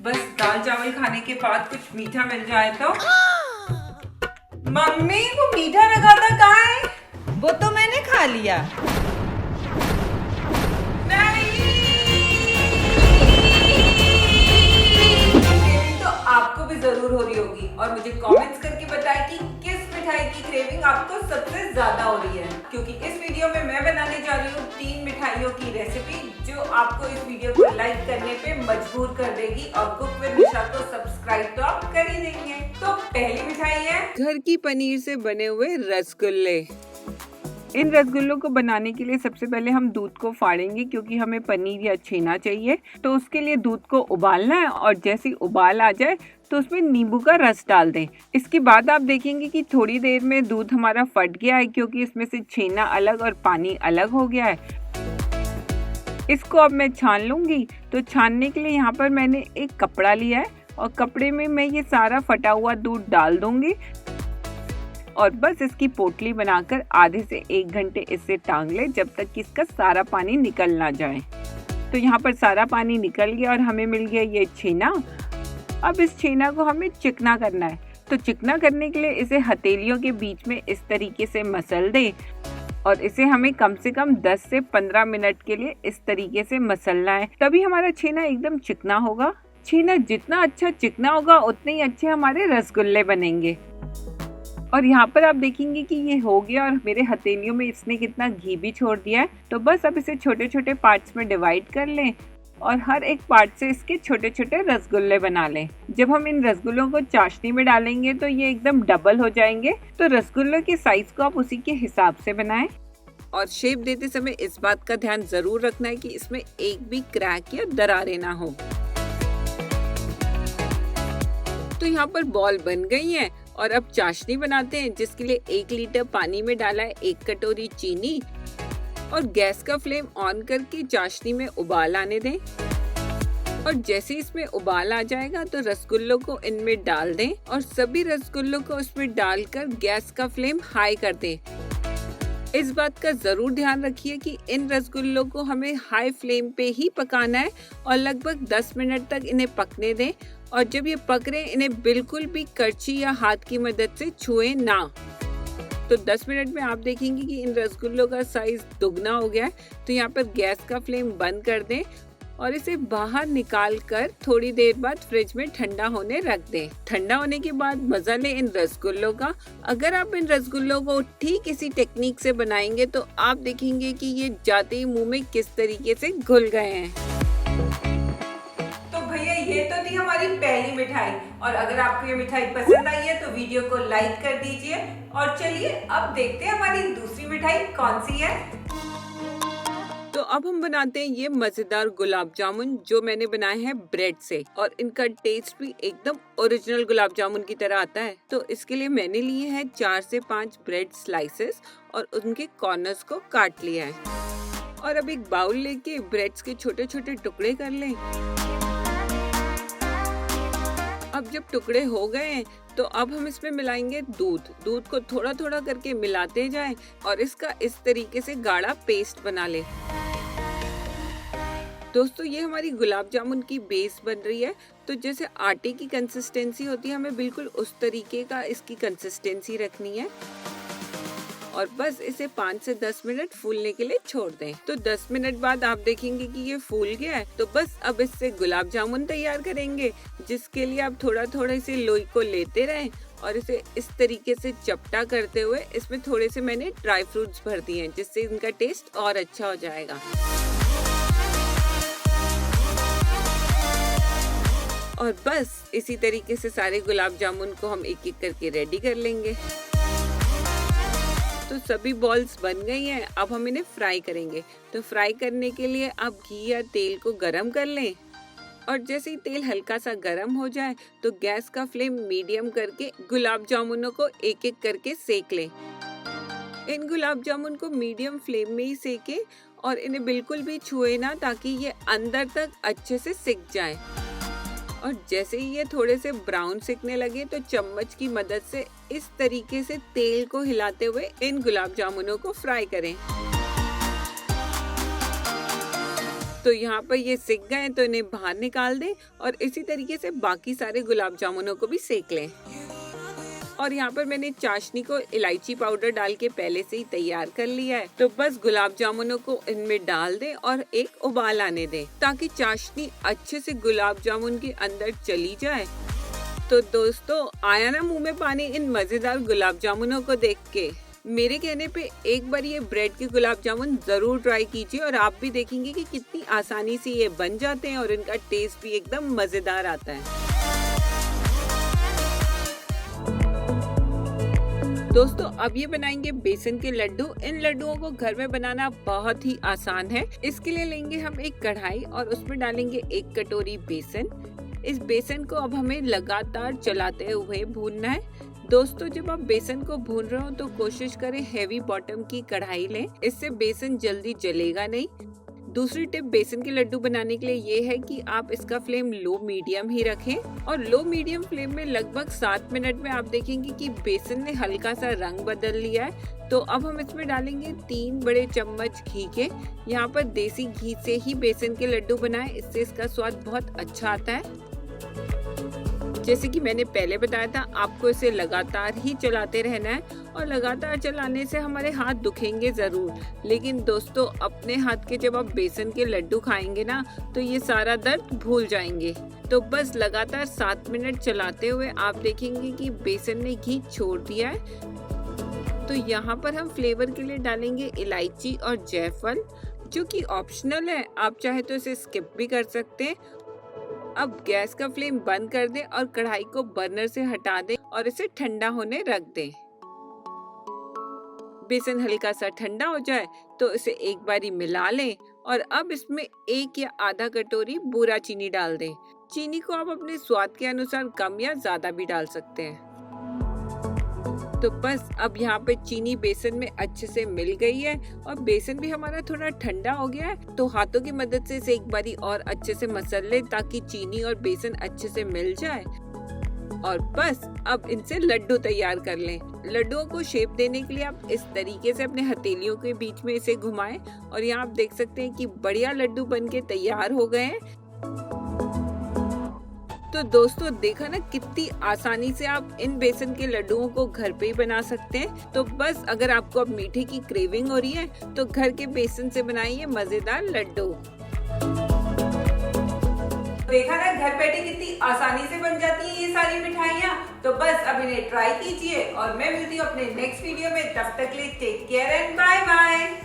बस दाल चावल खाने के बाद कुछ मीठा मिल जाए तो। मम्मी वो मीठा रखा था कहाँ है? वो तो मैंने खा लिया। क्रेविंग तो आपको भी जरूर हो रही होगी और मुझे कमेंट्स करके बताएं कि किस मिठाई की क्रेविंग आपको सबसे ज्यादा हो रही है, क्योंकि इस वीडियो में मैं बनाने जा रही हूँ 3 मिठाइयों की रेसिपी जो आपको इस वीडियो को लाइक करने पे मजबूर कर देगी और कुक विद निशा को सब्सक्राइब तो आप कर ही देंगे। तो पहली मिठाई है घर की पनीर से बने हुए रसगुल्ले। इन रसगुल्लों को बनाने के लिए सबसे पहले हम दूध को फाड़ेंगे, क्योंकि हमें पनीर या छेना चाहिए। तो उसके लिए दूध को उबालना है और जैसे ही उबाल आ जाए तो उसमें नींबू का रस डाल दें। इसके बाद आप देखेंगे कि थोड़ी देर में दूध हमारा फट गया है, क्योंकि इसमें से छेना अलग और पानी अलग हो गया है। इसको अब मैं छान लूंगी। तो छानने के लिए यहाँ पर मैंने एक कपड़ा लिया है और कपड़े में मैं ये सारा फटा हुआ दूध डाल दूंगी और बस इसकी पोटली बनाकर आधे से 1 घंटे इससे टांग ले, जब तक कि इसका सारा पानी निकल ना जाए। तो यहाँ पर सारा पानी निकल गया और हमें मिल गया ये छेना। अब इस छेना को हमें चिकना करना है। तो चिकना करने के लिए इसे हथेलियों के बीच में इस तरीके से मसल दें और इसे हमें कम से कम 10 से 15 मिनट के लिए इस तरीके से मसलना है, तभी हमारा छेना एकदम चिकना होगा। छेना जितना अच्छा चिकना होगा उतने ही अच्छे हमारे रसगुल्ले बनेंगे। और यहाँ पर आप देखेंगे कि ये हो गया और मेरे हथेलियों में इसने कितना घी भी छोड़ दिया है। तो बस अब इसे छोटे छोटे पार्ट्स में डिवाइड कर लें और हर एक पार्ट से इसके छोटे छोटे रसगुल्ले बना लें। जब हम इन रसगुल्लों को चाशनी में डालेंगे तो ये एकदम डबल हो जाएंगे। तो रसगुल्लों के साइज को आप उसी के हिसाब से बनाएं और शेप देते समय इस बात का ध्यान जरूर रखना है कि इसमें एक भी क्रैक या दरारें ना हो। तो यहाँ पर बॉल बन गई है और अब चाशनी बनाते हैं, जिसके लिए 1 लीटर पानी में डाला है 1 कटोरी चीनी और गैस का फ्लेम ऑन करके चाशनी में उबाल आने दें। और जैसे इसमें उबाल आ जाएगा तो रसगुल्लों को इनमें डाल दें और सभी रसगुल्लों को इसमें डालकर गैस का फ्लेम हाई कर दें। इस बात का जरूर ध्यान रखिए कि इन रसगुल्लों को हमें हाई फ्लेम पे ही पकाना है और लगभग 10 मिनट तक इन्हें पकने दें। और जब ये पक रहे इन्हें बिल्कुल भी करछी या हाथ की मदद से छुएं ना। तो 10 मिनट में आप देखेंगे कि इन रसगुल्लों का साइज दुगना हो गया है। तो यहाँ पर गैस का फ्लेम बंद कर दें और इसे बाहर निकाल कर थोड़ी देर बाद फ्रिज में ठंडा होने रख दें। ठंडा होने के बाद मजा लें इन रसगुल्लों का। अगर आप इन रसगुल्लों को ठीक इसी टेक्निक से बनाएंगे तो आप देखेंगे कि ये जाते ही मुंह में किस तरीके से घुल गए हैं। तो भैया ये तो थी हमारी पहली मिठाई, और अगर आपको ये मिठाई पसंद आई है तो वीडियो को लाइक कर दीजिए। और चलिए अब देखते हैं हमारी दूसरी मिठाई कौन सी है। तो अब हम बनाते हैं ये मजेदार गुलाब जामुन, जो मैंने बनाए हैं ब्रेड से, और इनका टेस्ट भी एकदम ओरिजिनल गुलाब जामुन की तरह आता है। तो इसके लिए मैंने लिए हैं 4 से 5 ब्रेड स्लाइसेस और उनके कॉर्नर्स को काट लिया है। और अब एक बाउल लेके ब्रेड्स के छोटे छोटे टुकड़े कर लें। अब जब टुकड़े हो गए हैं तो अब हम इसमें मिलाएंगे दूध। दूध को थोड़ा थोड़ा करके मिलाते जाएं और इसका इस तरीके से गाढ़ा पेस्ट बना लें। दोस्तों ये हमारी गुलाब जामुन की बेस बन रही है। तो जैसे आटे की कंसिस्टेंसी होती है, हमें बिल्कुल उस तरीके का इसकी कंसिस्टेंसी रखनी है और बस इसे 5 से 10 मिनट फूलने के लिए छोड़ दें। तो 10 मिनट बाद आप देखेंगे कि ये फूल गया है। तो बस अब इससे गुलाब जामुन तैयार करेंगे, जिसके लिए आप थोड़ा थोड़ा इसे लोई को लेते रहें और इसे इस तरीके से चपटा करते हुए इसमें थोड़े से मैंने ड्राई फ्रूट्स भर दिए हैं, जिससे इनका टेस्ट और अच्छा हो जाएगा। और बस इसी तरीके से सारे गुलाब जामुन को हम एक एक करके रेडी कर लेंगे। तो सभी बॉल्स बन गई हैं। अब हम इन्हें फ्राई करेंगे। तो फ्राई करने के लिए आप घी या तेल को गरम कर लें और जैसे ही तेल हल्का सा गरम हो जाए तो गैस का फ्लेम मीडियम करके गुलाब जामुनों को एक एक करके सेक लें। इन गुलाब जामुन को मीडियम फ्लेम में ही सेकें और इन्हें बिल्कुल भी छुए ना, ताकि ये अंदर तक अच्छे से सिक जाए। और जैसे ही ये थोड़े से ब्राउन सिकने लगे तो चम्मच की मदद से इस तरीके से तेल को हिलाते हुए इन गुलाब जामुनों को फ्राई करें। तो यहाँ पर ये सिक गए तो इन्हें बाहर निकाल दें और इसी तरीके से बाकी सारे गुलाब जामुनों को भी सेक लें। और यहाँ पर मैंने चाशनी को इलायची पाउडर डाल के पहले से ही तैयार कर लिया है। तो बस गुलाब जामुनों को इनमें डाल दें और एक उबाल आने दें ताकि चाशनी अच्छे से गुलाब जामुन के अंदर चली जाए। तो दोस्तों, आया ना मुंह में पानी इन मजेदार गुलाब जामुनों को देख के। मेरे कहने पे एक बार ये ब्रेड के गुलाब जामुन जरूर ट्राई कीजिए और आप भी देखेंगे कि कितनी आसानी से ये बन जाते हैं और इनका टेस्ट भी एकदम मजेदार आता है। दोस्तों, अब ये बनाएंगे बेसन के लड्डू। इन लड्डुओं को घर में बनाना बहुत ही आसान है। इसके लिए लेंगे हम एक कढ़ाई और उसमें डालेंगे 1 कटोरी बेसन। इस बेसन को अब हमें लगातार चलाते हुए भूनना है। दोस्तों, जब आप बेसन को भून रहे हो तो कोशिश करें हैवी बॉटम की कढ़ाई लें, इससे बेसन जल्दी जलेगा नहीं। दूसरी टिप बेसन के लड्डू बनाने के लिए ये है कि आप इसका फ्लेम लो मीडियम ही रखें और लो मीडियम फ्लेम में लगभग 7 मिनट में आप देखेंगे कि बेसन ने हल्का सा रंग बदल लिया है। तो अब हम इसमें डालेंगे 3 बड़े चम्मच घी के। यहाँ पर देसी घी से ही बेसन के लड्डू बनाएं, इससे इसका स्वाद बहुत अच्छा आता है। जैसे कि मैंने पहले बताया था, आपको इसे लगातार ही चलाते रहना है और लगातार चलाने से हमारे हाथ दुखेंगे जरूर, लेकिन दोस्तों अपने हाथ के जब आप बेसन के लड्डू खाएंगे ना तो ये सारा दर्द भूल जाएंगे। तो बस लगातार 7 मिनट चलाते हुए आप देखेंगे कि बेसन ने घी छोड़ दिया है। तो यहाँ पर हम फ्लेवर के लिए डालेंगे इलायची और जायफल, जो कि ऑप्शनल है, आप चाहे तो इसे स्किप भी कर सकते हैं। अब गैस का फ्लेम बंद कर दें और कढ़ाई को बर्नर से हटा दें और इसे ठंडा होने रख दें। बेसन हल्का सा ठंडा हो जाए तो इसे एक बारी मिला लें और अब इसमें 1 या आधा कटोरी बूरा चीनी डाल दें। चीनी को आप अपने स्वाद के अनुसार कम या ज्यादा भी डाल सकते हैं। तो बस अब यहाँ पे चीनी बेसन में अच्छे से मिल गई है और बेसन भी हमारा थोड़ा ठंडा हो गया है। तो हाथों की मदद से इसे एक बारी और अच्छे से मसल लें ताकि चीनी और बेसन अच्छे से मिल जाए। और बस अब इनसे लड्डू तैयार कर लें। लड्डुओं को शेप देने के लिए आप इस तरीके से अपने हथेलियों के बीच में इसे घुमाएं और यहाँ आप देख सकते हैं कि बढ़िया लड्डू बनके तैयार हो गए हैं। तो दोस्तों, देखा ना कितनी आसानी से आप इन बेसन के लड्डुओं को घर पे ही बना सकते हैं। तो बस अगर आपको अब मीठे की क्रेविंग हो रही है तो घर के बेसन से बनाइए मजेदार लड्डू। देखा ना घर बैठे कितनी आसानी से बन जाती है ये सारी मिठाइयाँ। तो बस अब इन्हें ट्राई कीजिए और मैं मिलती हूँ अपने नेक्स्ट वीडियो में। तब तक के लिए take care and bye bye.